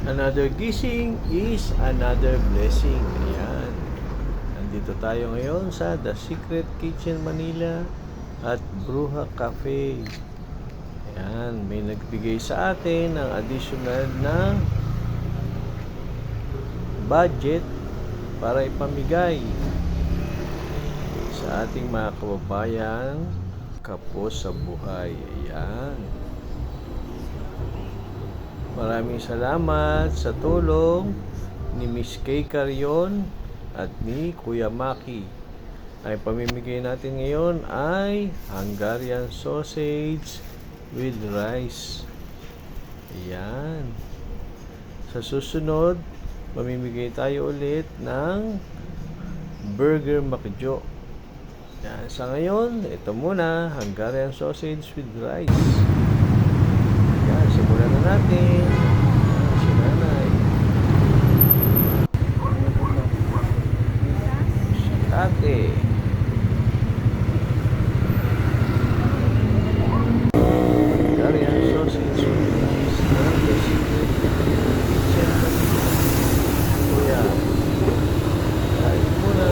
Another gising is another blessing. Ayan. Nandito tayo ngayon sa The Secret Kitchen Manila at Bruja Cafe. Ayan. May nagbigay sa atin ng additional na budget para ipamigay sa ating mga kababayan kapos sa buhay. Ayan. Maraming salamat sa tulong ni Miss Kay Carion at ni Kuya Maki. Ay pamimigay natin ngayon ay Hungarian sausage with rice. Ayan. Sa susunod, mamimigay tayo ulit ng Burger Makjo. Ayan. Sa ngayon, ito muna, Hungarian sausage with rice. Ayan, simulan na natin. Si nanay. Si ate. Hungarian sausage with rice. The Secret Kitchen Manila. Kuya. Kain muna.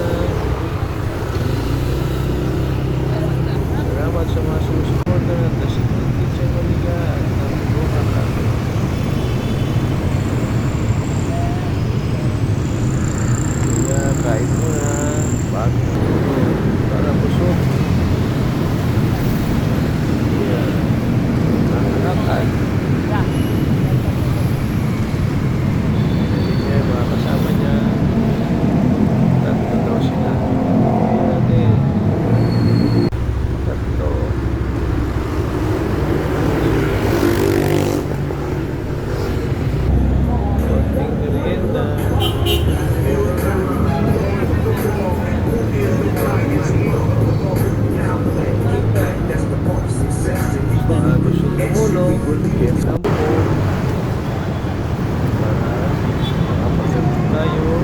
Salamat sa mga sumusuporta ng The Secret Kitchen Manila at ng Bruja Cafe. Kaya kain mo na bago matulog para busog. Kaya nakakakal. Kaya mga kasama niya, tatlo daw sila. Kaya natin, tatlo. Konting merienda. Mga gusto tumulong, bigyan lang po para makapagsabi tayo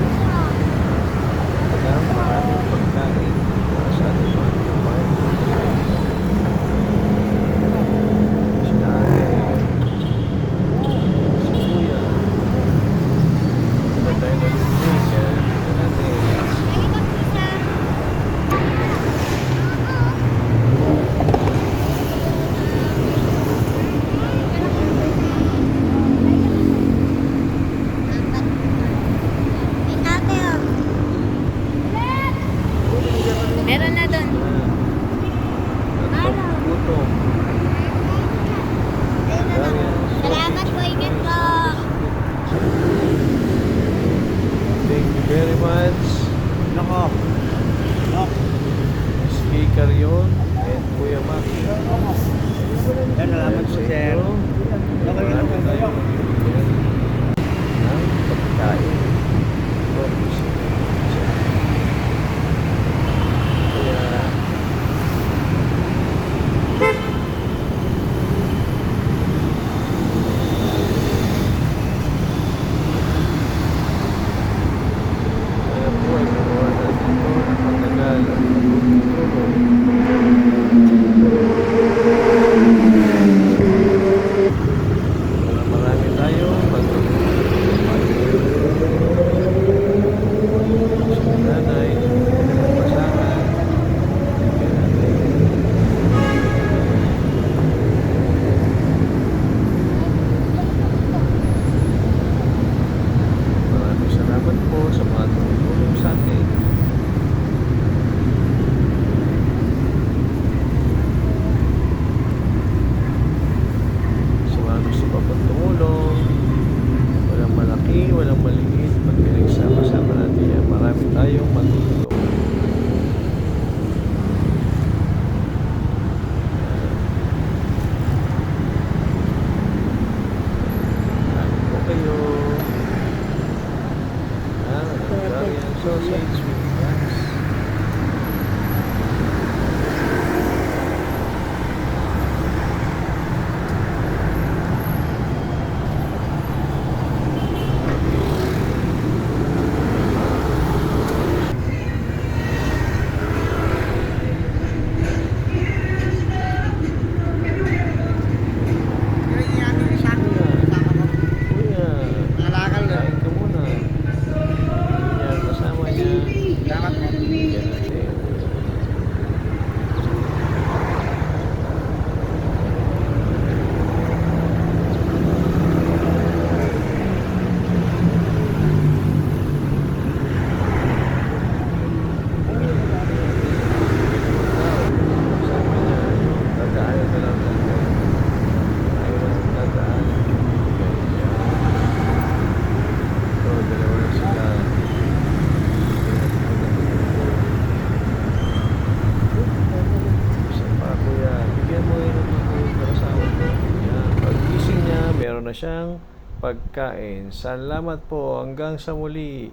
ng maraming pagkain para sa ating mga kumain. Si ate, si kuya, iba tayo nalulungin siya natin. Meron na doon. Gutom. Salamat po, ingat po. Thank you very much. Nako. Miss Kay Carion and Kuya Maki. Salamat po, sir. Marami tayong bibigyan ng pagkain. Kaya kaya po ay magawa natin ito ng matagal at tulong. Marami tayo sa nanay, pasangan, maraming salamat po sa mga tumutulong sa atin. Sa mga gusto pa pong tumulong, walang malaki, walang maliit, pag pinagsama-sama natin yan, marami tayong matutulong. Kain po kayo. Hungarian sausage with rice. na siyang pagkain. Salamat po. Hanggang sa muli.